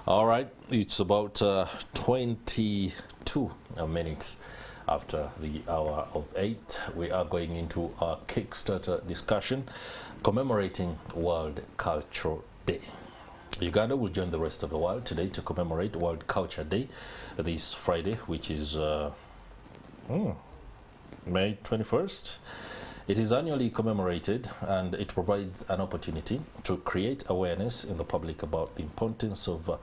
All right, it's about 22 minutes after the hour of 8. We are going into our Kickstarter discussion commemorating World Cultural Day. Uganda will join the rest of the world today to commemorate World Culture Day this Friday, which is May 21st. It is annually commemorated, and it provides an opportunity to create awareness in the public about the importance of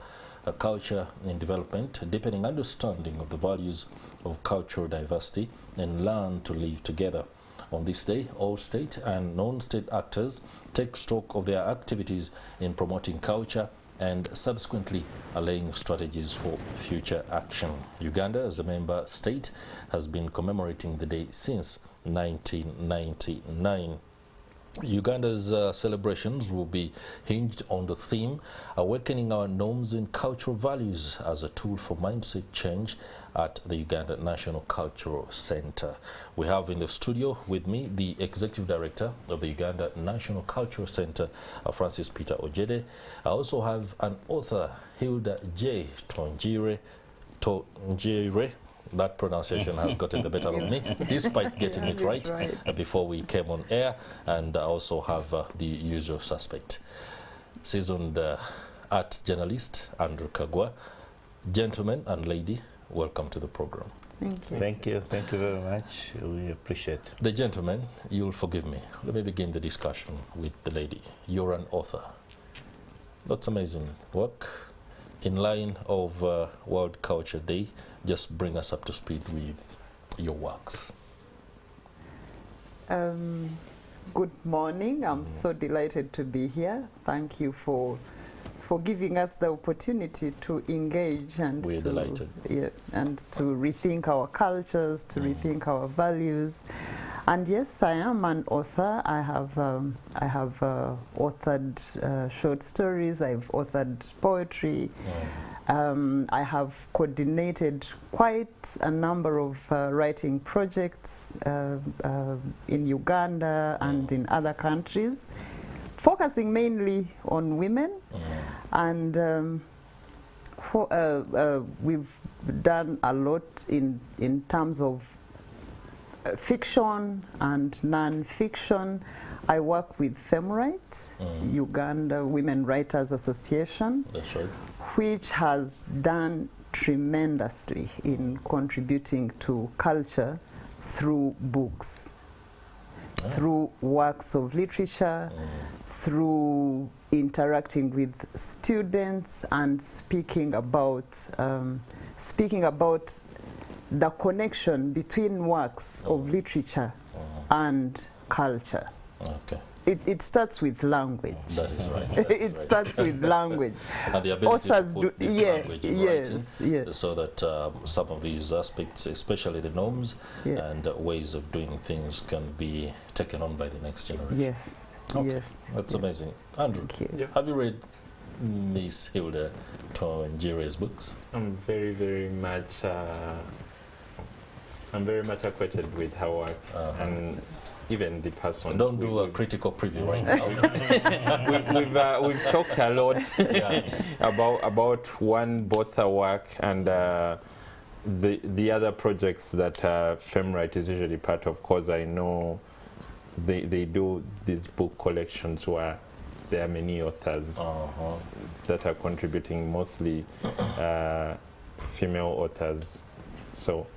culture in development, deepening understanding of the values of cultural diversity, and learn to live together. On this day, all state and non-state actors take stock of their activities in promoting culture and subsequently laying strategies for future action. Uganda, as a member state, has been commemorating the day since 1999. Uganda's celebrations will be hinged on the theme Awakening Our Norms and Cultural Values as a Tool for Mindset Change at the Uganda National Cultural Centre. We have in the studio with me the Executive Director of the Uganda National Cultural Centre, Francis Peter Ojede. I also have an author, Hilda J. Twongyeirwe. That pronunciation has gotten the better of me, despite getting it right before we came on air. And I also have the usual suspect, seasoned art journalist, Andrew Kaggwa. Gentlemen and lady, welcome to the program. Thank you. Thank you. Thank you very much. We appreciate it. The gentlemen, you'll forgive me. Let me begin the discussion with the lady. You're an author. That's amazing work. In line of World Culture Day, just bring us up to speed with your works. Good morning. I'm so delighted to be here. Thank you for giving us the opportunity to engage and We're delighted. Yeah, and to rethink our cultures, to rethink our values. And yes, I am an author. I have authored short stories. I've authored poetry. I have coordinated quite a number of writing projects in Uganda and in other countries, focusing mainly on women. And we've done a lot in terms of fiction and non-fiction. I work with FemRight, Uganda Women Writers Association. That's right. Which has done tremendously in contributing to culture through books, through works of literature, through interacting with students and speaking about the connection between works of literature and culture. Okay. It starts with language. That is right. It starts with language. And the ability Authors to put this language in writing, yes. so that some of these aspects, especially the norms and ways of doing things, can be taken on by the next generation. Yes. Okay. Yes. That's amazing. Andrew, have you read Miss Hilda Twongyeirwe's books? I'm very much acquainted with her work and even the person. Don't do a critical preview right now. We've talked a lot about both her work and the other projects that FemRight is usually part of. Because I know they do these book collections where there are many authors that are contributing, mostly female authors. So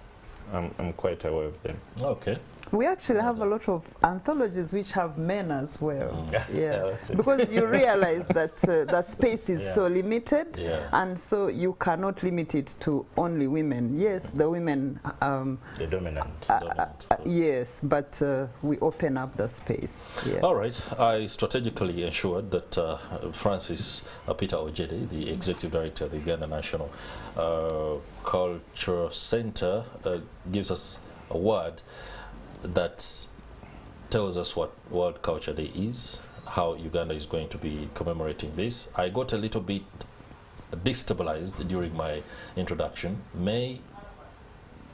I'm quite aware of them. Okay. We actually have a lot of anthologies which have men as well. Because you realize that the space is so limited, and so you cannot limit it to only women. Yes, the women the dominant. yes, but we open up the space. All right. I strategically ensured that Francis Peter Ojede, the Executive Director of the Uganda National Cultural Centre, gives us a word that tells us what World Culture Day is, how Uganda is going to be commemorating this. I got a little bit destabilized during my introduction. May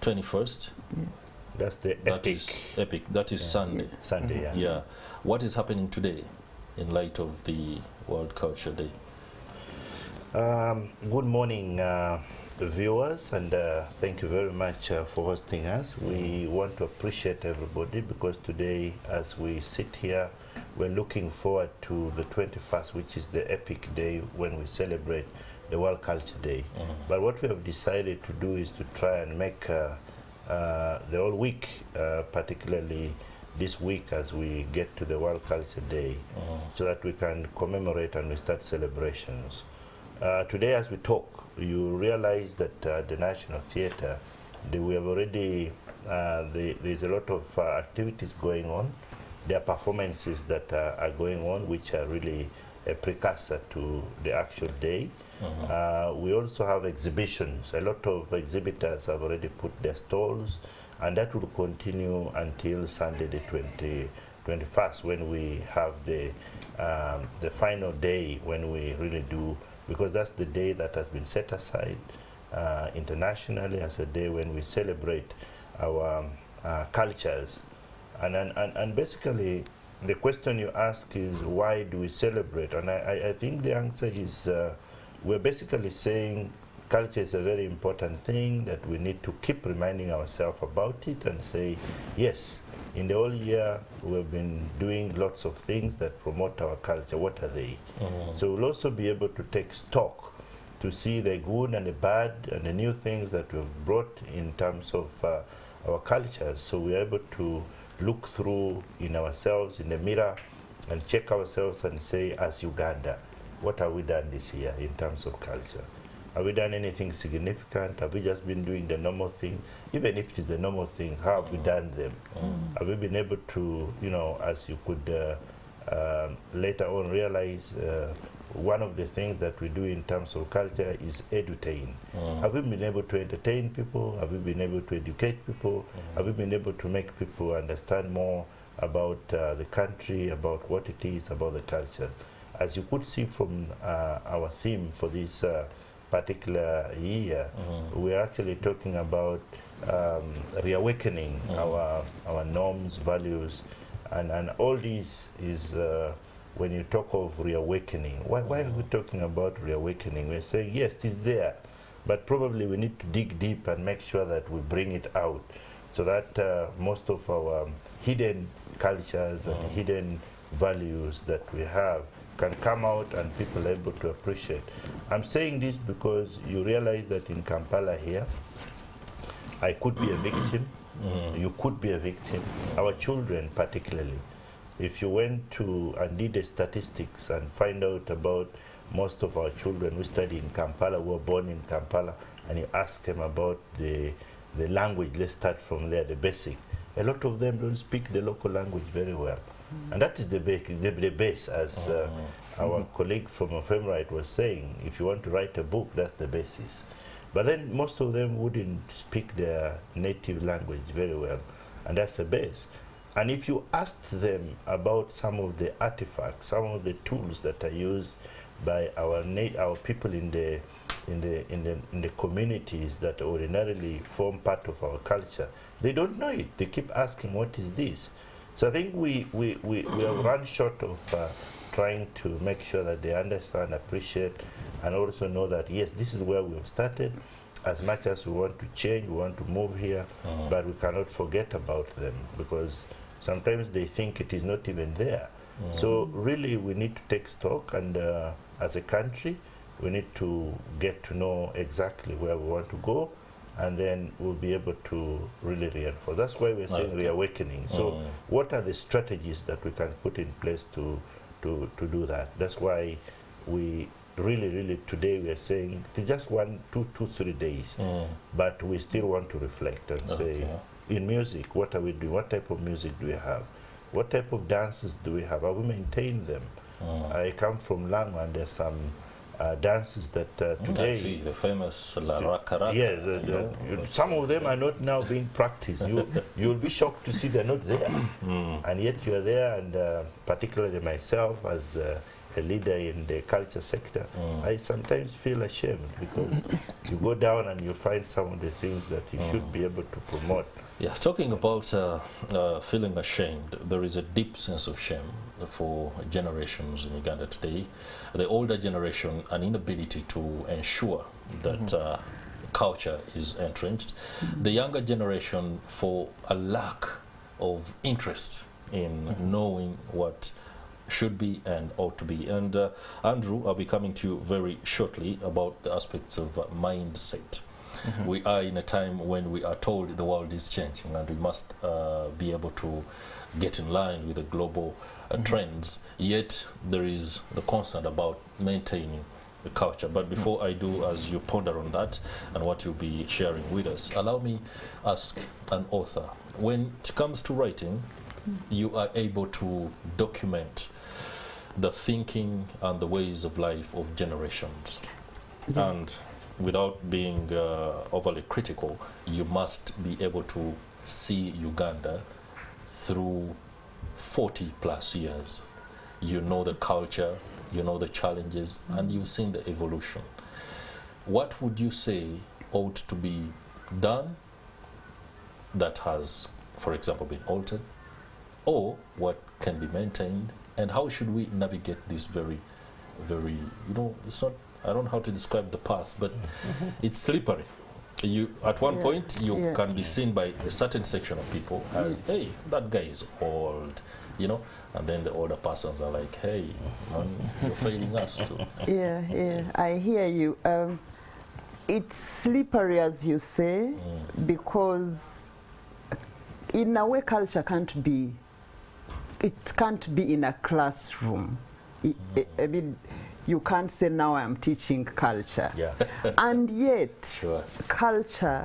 21st. That's the That is epic. That is Sunday. Sunday, Yeah. What is happening today in light of the World Culture Day? Good morning, viewers, and thank you very much for hosting us. We want to appreciate everybody because today, as we sit here, we're looking forward to the 21st, which is the epic day when we celebrate the World Culture Day. But what we have decided to do is to try and make the whole week, particularly this week as we get to the World Culture Day, so that we can commemorate and we start celebrations. Today as we talk, you realize that the National Theatre, we have already, there's a lot of activities going on. There are performances that are going on which are really a precursor to the actual day. We also have exhibitions. A lot of exhibitors have already put their stalls, and that will continue until Sunday the 21st, when we have the final day, when we really do, because that's the day that has been set aside internationally as a day when we celebrate our cultures. And basically, the question you ask is, why do we celebrate? And I think the answer is, we're basically saying culture is a very important thing, that we need to keep reminding ourselves about it and say, yes, in the whole year we've been doing lots of things that promote our culture. What are they? So we'll also be able to take stock to see the good and the bad and the new things that we've brought in terms of our cultures. So we're able to look through in ourselves, in the mirror, and check ourselves and say, as Uganda, what have we done this year in terms of culture? Have we done anything significant? Have we just been doing the normal thing? Even if it's the normal thing, how have we done them? Have we been able to, you know, as you could later on realize, one of the things that we do in terms of culture is edutain. Have we been able to entertain people? Have we been able to educate people? Have we been able to make people understand more about the country, about what it is, about the culture? As you could see from our theme for this particular year, we're actually talking about reawakening our norms, values, and all this is when you talk of reawakening. Why are we talking about reawakening? We're saying, yes, it's there, but probably we need to dig deep and make sure that we bring it out, so that most of our hidden cultures and hidden values that we have can come out and people are able to appreciate. I'm saying this because you realize that in Kampala here, I could be a victim, you could be a victim, our children particularly. If you went to and did the statistics and find out about most of our children who study in Kampala, who were born in Kampala, and you ask them about the language, let's start from there, the basic. A lot of them don't speak the local language very well. And that is the base, as our colleague from Femright was saying. If you want to write a book, that's the basis. But then most of them wouldn't speak their native language very well, and that's the base. And if you asked them about some of the artifacts, some of the tools that are used by our people in the communities that ordinarily form part of our culture, they don't know it. They keep asking, what is this? So I think we have run short of trying to make sure that they understand, appreciate, and also know that, yes, this is where we have started. As much as we want to change, we want to move here, but we cannot forget about them, because sometimes they think it is not even there. So really we need to take stock, and as a country, we need to get to know exactly where we want to go, and then we'll be able to really reinforce. That's why we're saying reawakening. So what are the strategies that we can put in place to do that? That's why we really today we are saying it's just 1, 2, 3 days, but we still want to reflect and say, in music, what are we doing? What type of music do we have? What type of dances do we have? Have we maintained them? I come from Lamu, and there's some dances that today, the famous La Raka Raka. Yeah, some of them are not now being practiced. You'll be shocked to see they're not there, and yet you are there. And particularly myself, as a a leader in the culture sector, I sometimes feel ashamed because you go down and you find some of the things that you should be able to promote. Yeah, talking about feeling ashamed, there is a deep sense of shame for generations in Uganda today. The older generation, an inability to ensure that culture is entrenched. The younger generation, for a lack of interest in knowing what should be and ought to be. And Andrew, I'll be coming to you very shortly about the aspects of mindset. We are in a time when we are told the world is changing and we must be able to get in line with the global trends, yet there is the concern about maintaining the culture. But before I do, as you ponder on that and what you'll be sharing with us, allow me ask an author, when it comes to writing, you are able to document the thinking and the ways of life of generations. Yes. And without being overly critical, you must be able to see Uganda through 40 plus years. You know the culture, you know the challenges, and you've seen the evolution. What would you say ought to be done that has, for example, been altered, or what can be maintained, and how should we navigate this very, you know, it's not, I don't know how to describe the path, but it's slippery. You, at one point, you can be seen by a certain section of people as, hey, that guy is old, you know, and then the older persons are like, hey, man, you're failing us too. Yeah, I hear you. It's slippery, as you say, because in a way culture can't be, it can't be in a classroom. I mean, you can't say now I'm teaching culture. Yeah. And yet, culture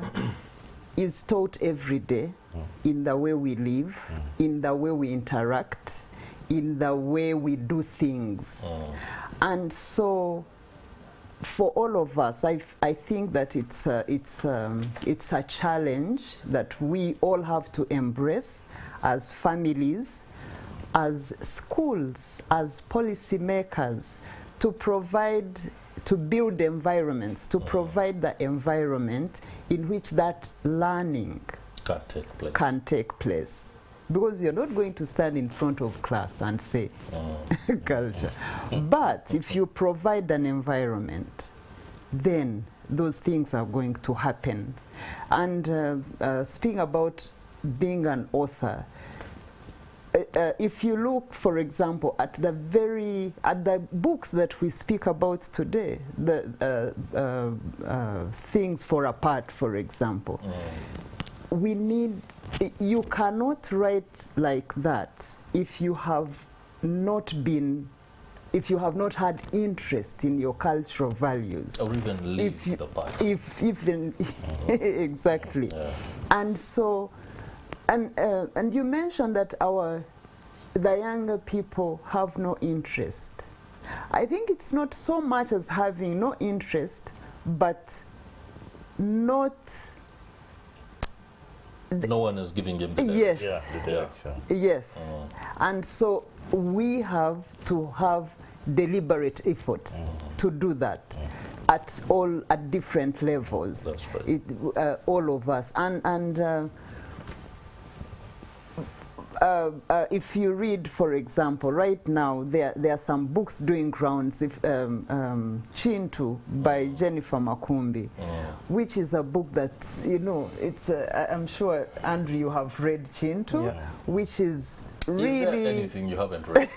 is taught every day in the way we live, in the way we interact, in the way we do things. And so, for all of us, I think that it's a challenge that we all have to embrace as families, as schools, as policymakers, to provide, to build environments, to provide the environment in which that learning can take place. Because you're not going to stand in front of class and say culture. But if you provide an environment, then those things are going to happen. And speaking about being an author, if you look, for example, at the books that we speak about today, the Things For a Part, for example, we need, you cannot write like that if you have not been, if you have not had interest in your cultural values, or even live the part. If even exactly. And so, and you mentioned that the younger people have no interest. I think it's not so much as having no interest, but not. No one is giving them the direction. Yes. The direction. Yes. And so we have to have deliberate effort to do that at different levels. That's right. All of us. And if you read, for example, right now there are some books doing rounds. If Chintu by Jennifer Makumbi, which is a book that, you know, it's I'm sure, Andrew, you have read Chintu, which is really. Is there anything you haven't read?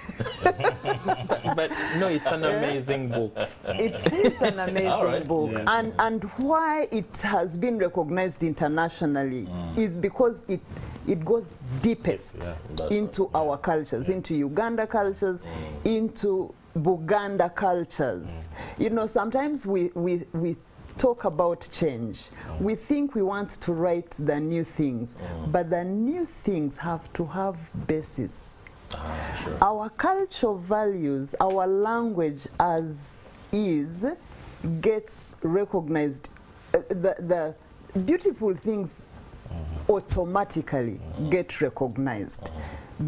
but no, it's an amazing book. It is an amazing book, and why it has been recognized internationally is because it goes deepest into our cultures, into Uganda cultures, into Buganda cultures. You know, sometimes we talk about change. We think we want to write the new things, but the new things have to have basis. Sure. Our cultural values, our language as is, gets recognized. The beautiful things automatically get recognized.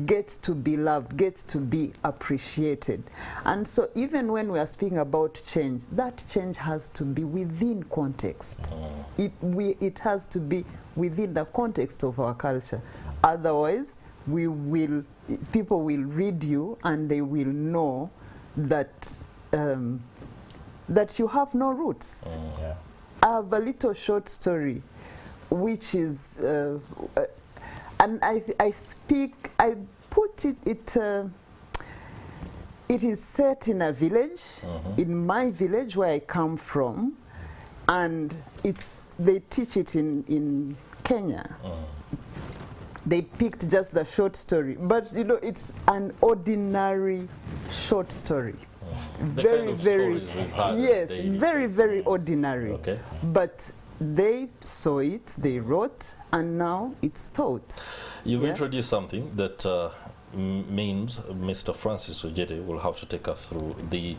gets to be loved, gets to be appreciated. And so even when we are speaking about change, that change has to be within context. It has to be within the context of our culture. Otherwise, people will read you and they will know that that you have no roots. I have a little short story, which is, and I put it, it is set in a village, in my village where I come from, and they teach it in Kenya. They picked just the short story, but you know, it's an ordinary short story. Very, very, yes, very, very ordinary. Okay. But they saw it, they wrote, and now it's taught. You've introduced something that means Mr. Francis Ojede will have to take us through the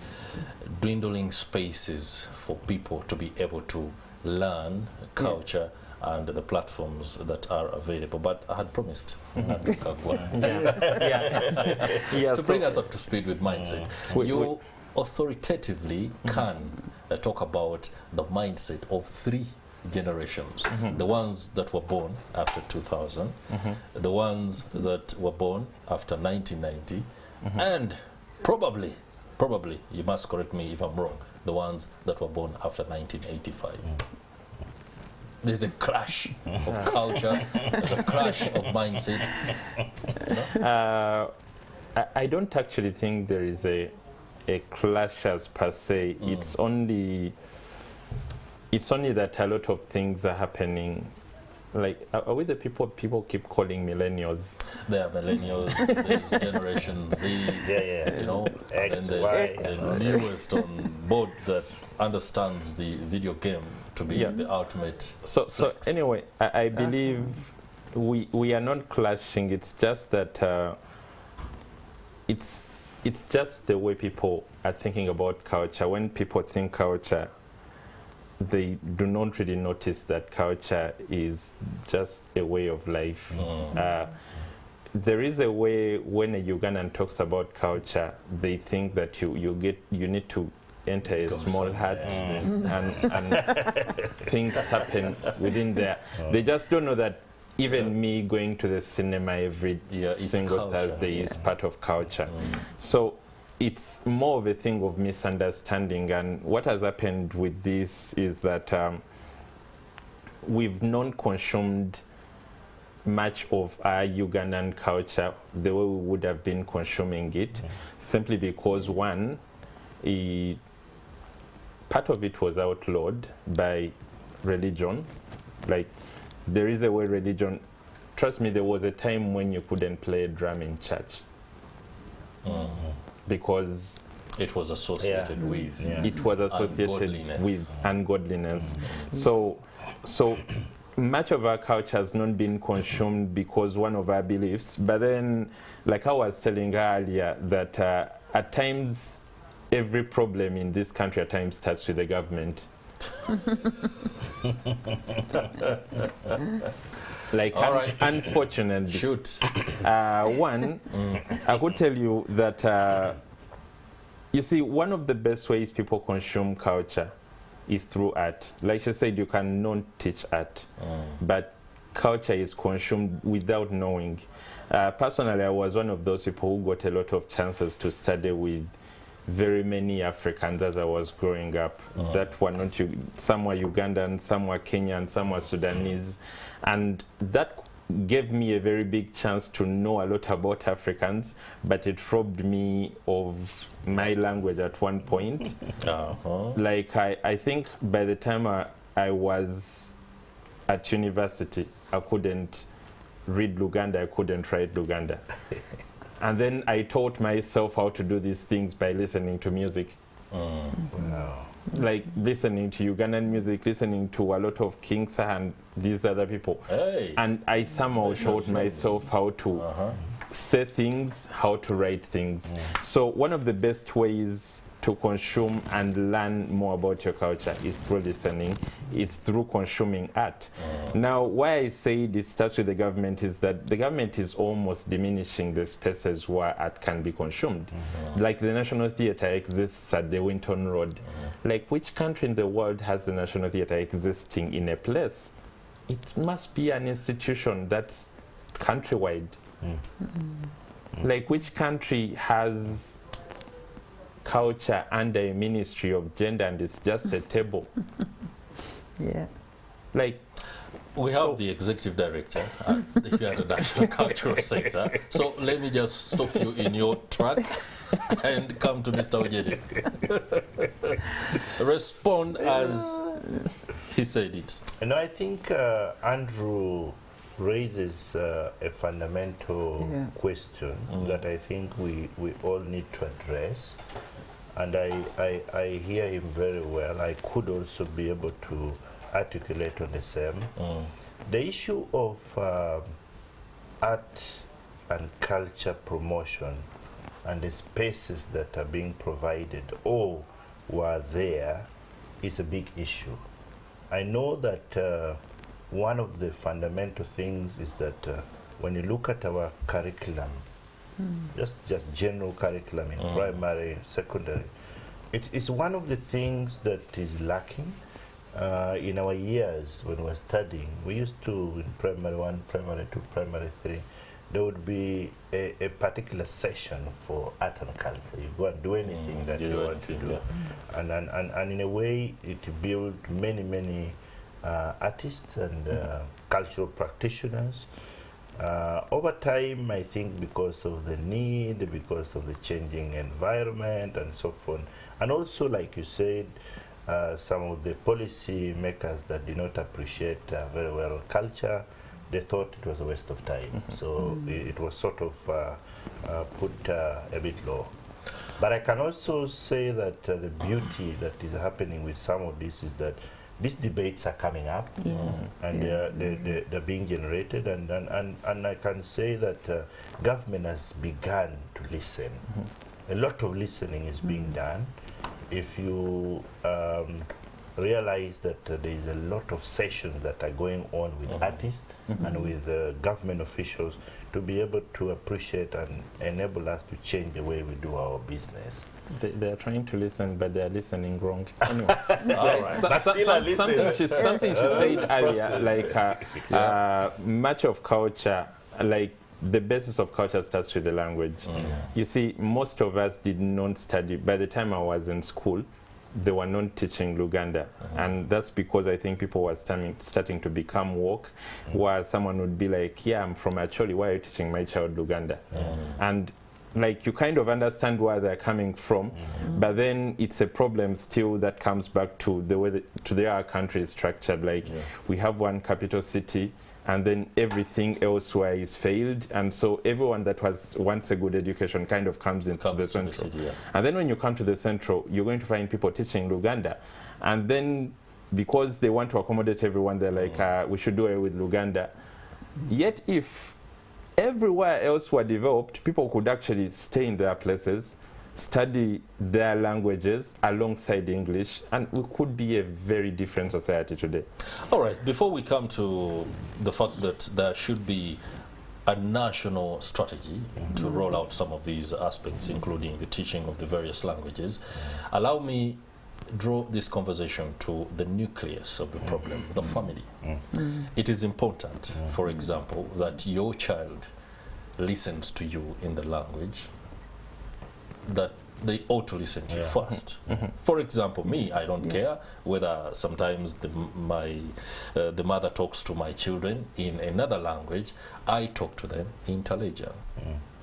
dwindling spaces for people to be able to learn culture and the platforms that are available. But I had promised Andrew Kaggwa to bring us up to speed with mindset. You authoritatively can talk about the mindset of 3 generations. The ones that were born after 2000, the ones that were born after 1990, and probably, you must correct me if I'm wrong, the ones that were born after 1985. There's a clash of culture, there's a clash of mindsets. You know? I don't actually think there is a clash as per se. It's only that a lot of things are happening. Like, are we the people keep calling millennials? They are millennials, there's Generation Z, you know, X, and Y, the newest on board that understands the video game to be the ultimate. So anyway, I believe we are not clashing. It's just that it's just the way people are thinking about culture. When people think culture, they do not really notice that culture is just a way of life. There is a way when a Ugandan talks about culture, they think that you need to enter a small hut and things happen within there. They just don't know that even me going to the cinema every single Thursday is part of culture. So it's more of a thing of misunderstanding. And what has happened with this is that we've non-consumed much of our Ugandan culture the way we would have been consuming it, simply because one, part of it was outlawed by religion. Like, there is a way religion, trust me, there was a time when you couldn't play a drum in church. Because it was associated with it was associated with ungodliness. So much of our culture has not been consumed because one of our beliefs. But then, like I was telling earlier, that at times every problem in this country at times starts with the government. Like, unfortunately, one, I could tell you that, you see, one of the best ways people consume culture is through art. Like you said, you cannot teach art, but culture is consumed without knowing. Personally, I was one of those people who got a lot of chances to study with very many Africans as I was growing up. That were not, some were Ugandan, some were Kenyan, some were Sudanese. And that gave me a very big chance to know a lot about Africans, but it robbed me of my language at one point. Like, I think by the time I was at university, I couldn't read Luganda, I couldn't write Luganda. And then I taught myself how to do these things by listening to music. Like listening to Ugandan music, listening to a lot of King Sir and these other people. And I somehow taught myself how to say things, how to write things. So one of the best ways to consume and learn more about your culture is through listening, it's through consuming art. Now, why I say it starts with the government is that the government is almost diminishing the spaces where art can be consumed. Like the National Theatre exists at the Winton Road. Like, which country in the world has the National Theatre existing in a place? It must be an institution that's countrywide. Like, which country has culture under a Ministry of Gender and it's just a table? Like, we have the executive director at the Uganda National Cultural Centre. So let me just stop you in your tracks and come to Mr. Ojede. Respond as he said it. And I think Andrew raises a fundamental question that I think we all need to address. And I hear him very well. I could also be able to articulate on the same. The issue of art and culture promotion and the spaces that are being provided or were there is a big issue. I know that one of the fundamental things is that when you look at our curriculum, just general curriculum in primary, secondary, it is one of the things that is lacking. In our years when we were studying, we used to, in primary 1, primary 2, primary 3, there would be a particular session for art and culture. You go and do anything that you want to do. And in a way, it built many artists and cultural practitioners. Over time, I think because of the need, because of the changing environment and so forth, and also, like you said, some of the policy makers that did not appreciate very well culture, they thought it was a waste of time. So it was sort of put a bit low. But I can also say that the beauty that is happening with some of this is that these debates are coming up and they're being generated, and I can say that government has begun to listen. A lot of listening is being done. If you realize that there is a lot of sessions that are going on with artists and with government officials to be able to appreciate and enable us to change the way we do our business. They are trying to listen, but they are listening wrong. Anyway, something she said earlier, like much of culture, like the basis of culture starts with the language. You see, most of us did not study. By the time I was in school, they were not teaching Luganda, and that's because I think people were starting to become woke, where someone would be like, yeah, I'm from Acholi, why are you teaching my child Luganda? And like, you kind of understand where they're coming from, but then it's a problem still that comes back to the way our country is structured. Like, we have one capital city, and then everything elsewhere is failed, and so everyone that was once a good education kind of comes into the central. And then when you come to the central, you're going to find people teaching Luganda, and then because they want to accommodate everyone, they're like, we should do away with Luganda. Yet if everywhere else were developed, people could actually stay in their places, study their languages alongside English, and we could be a very different society today. All right, before we come to the fact that there should be a national strategy to roll out some of these aspects, including the teaching of the various languages, allow me draw this conversation to the nucleus of the problem, the family. It is important, for example, that your child listens to you in the language that they ought to listen to you first. For example, me, I don't care whether sometimes the mother talks to my children in another language. I talk to them in Talejan.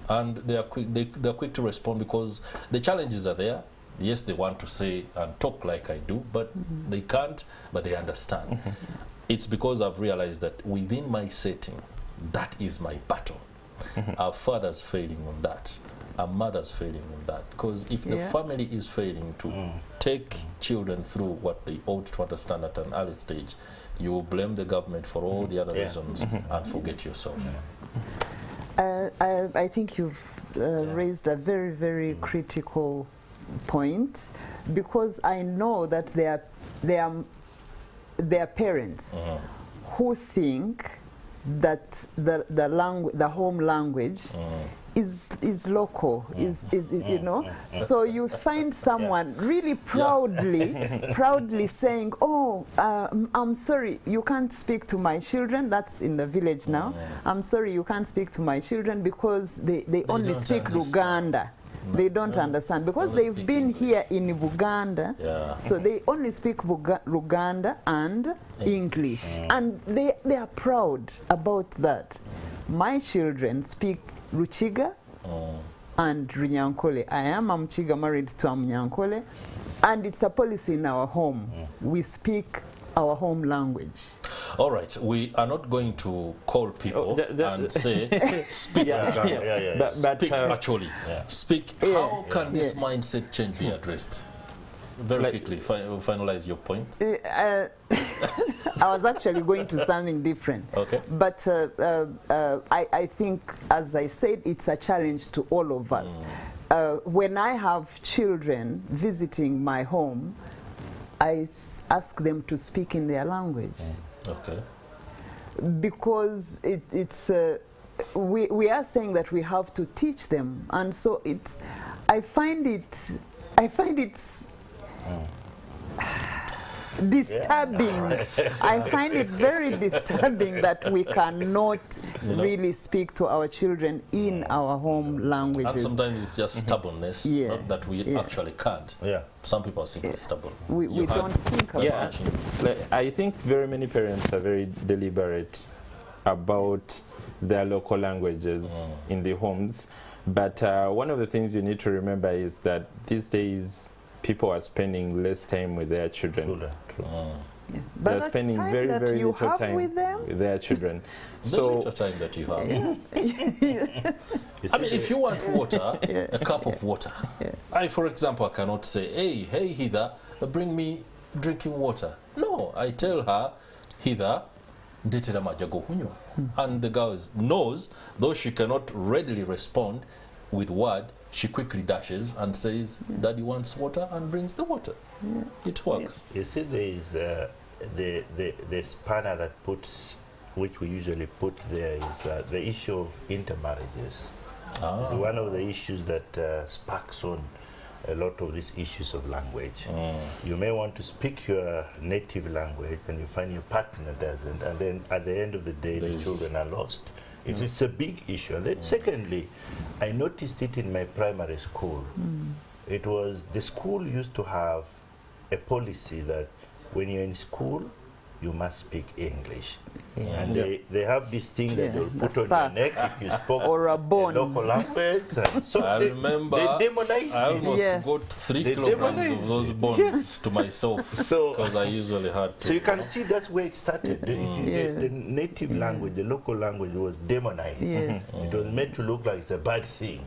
And they're quick to respond, because the challenges are there. Yes, they want to say and talk like I do, but they can't, but they understand. It's because I've realized that within my setting, that is my battle. Our father's failing on that. Our mother's failing on that. Because if the family is failing to take children through what they ought to understand at an early stage, you will blame the government for all the other reasons and forget yourself. I think you've raised a very, very critical point, because I know that there are parents who think that the home language is local, you know. So you find someone really proudly saying, "Oh, I'm sorry, you can't speak to my children." That's in the village now. "I'm sorry, you can't speak to my children because they only speak Luganda." They don't understand because they've been here in Uganda, so they only speak Luganda and English, and they are proud about that. My children speak Ruchiga and Runyankole. I am a Mchiga married to a Munyankole, and it's a policy in our home. We speak our home language. All right, we are not going to call people and say, speak speak actually. Speak. How can this mindset change be addressed? Very quickly, finalize your point. I was actually going to something different. Okay. But I think, as I said, it's a challenge to all of us. When I have children visiting my home, I ask them to speak in their language. Okay. Because we are saying that we have to teach them, and so I find it disturbing. I find it very disturbing that we cannot really speak to our children in our home languages. And sometimes it's just stubbornness, not that we actually can't. Some people are simply stubborn. We don't think about it. I think very many parents are very deliberate about their local languages in the homes. But one of the things you need to remember is that these days people are spending less time with their children. They're spending very little time with their children. So little time that you have. I mean, if you want water, a cup of water. I, for example, I cannot say, hey, Hilda, bring me drinking water. No, I tell her, Hilda, ndetera majago hunyo. And the girl knows, though she cannot readily respond with word, she quickly dashes and says, Daddy wants water, and brings the water. It works. You see, there is the spanner that which we usually put there is the issue of intermarriages. It's one of the issues that sparks on a lot of these issues of language. You may want to speak your native language and you find your partner doesn't, and then at the end of the day, the children are lost. It's a big issue. And then secondly, I noticed it in my primary school. It was, the school used to have a policy that when you're in school, you must speak English. And they have this thing that they'll put on your neck if you spoke or a bone. Local language. And so I remember they demonized I almost got 3 kilograms of those bones to myself because I usually had to. So you can see that's where it started. The native language, the local language was demonized. It was made to look like it's a bad thing.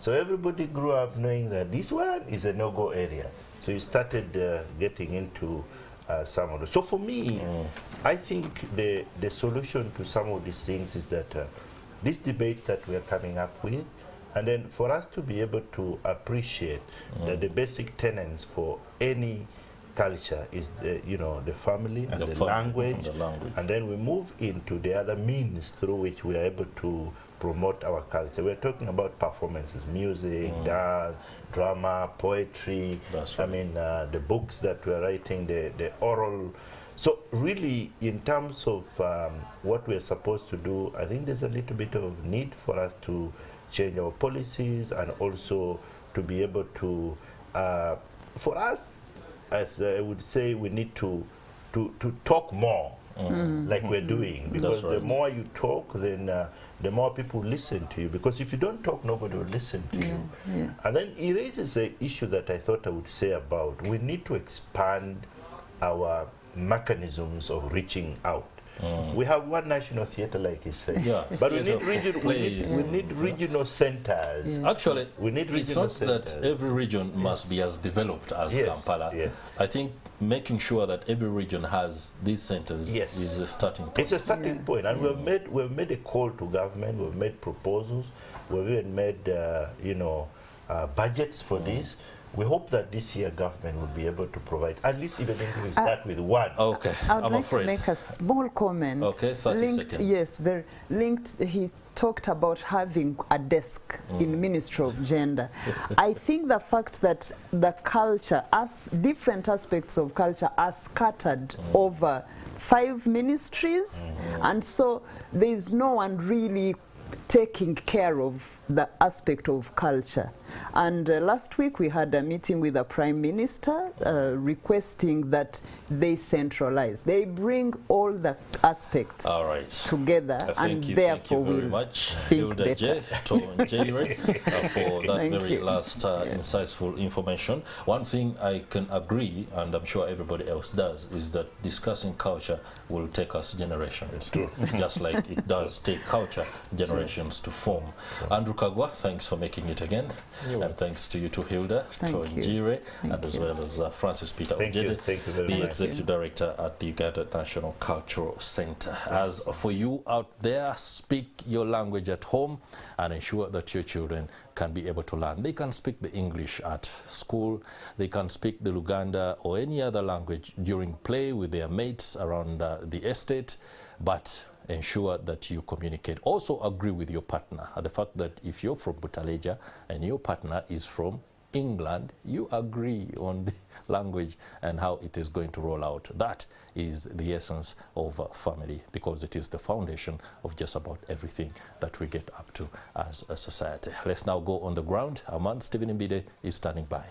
So everybody grew up knowing that this one is a no-go area. So you started getting into some of them. So for me, I think the solution to some of these things is that these debates that we are coming up with, and then for us to be able to appreciate that the basic tenets for any culture is the family and the language, and then we move into the other means through which we are able to promote our culture. We're talking about performances, music, dance, drama, poetry. I mean, the books that we're writing, the oral. So really, in terms of what we're supposed to do, I think there's a little bit of need for us to change our policies and also to be able to, for us, as I would say, we need to talk more. Like we're doing, because the more you talk, then the more people listen to you, because if you don't talk, nobody will listen to you. And then it raises an issue that I thought I would say about, we need to expand our mechanisms of reaching out. We have one national theatre, like you said, but we need regional centers. Actually, we need regional it's not that every region must be as developed as Kampala. I think making sure that every region has these centers is a starting point. It's a starting point, and we've made a call to government. We've made proposals. We've even made budgets for this. we hope that this year government will be able to provide, at least even if we start with one. Okay, I'd like to make a small comment. Okay, 30 seconds. Yes, very linked. He talked about having a desk in Ministry of Gender. I think the fact that the culture, as different aspects of culture are scattered over 5 ministries, and so there is no one really taking care of the aspect of culture. And last week we had a meeting with the Prime Minister requesting that they centralize. They bring all the aspects together, and therefore thank you very much, Hilda J, Twongyeirwe, for that very last insightful information. One thing I can agree, and I'm sure everybody else does, is that discussing culture will take us generations. It's true. Just like it does take culture generations to form. Andrew Kaggwa, thanks for making it again. And thanks to you too, Hilda, Twongyeirwe, and as well as Francis Peter Ojede, the Executive Director at the Uganda National Cultural Centre. As for you out there, speak your language at home and ensure that your children can be able to learn. They can speak the English at school, they can speak the Luganda or any other language during play with their mates around the estate, but ensure that you communicate. Also agree with your partner. The fact that if you're from Butaleja and your partner is from England, you agree on the language and how it is going to roll out. That is the essence of family, because it is the foundation of just about everything that we get up to as a society. Let's now go on the ground. Our man Stephen Mbide is standing by.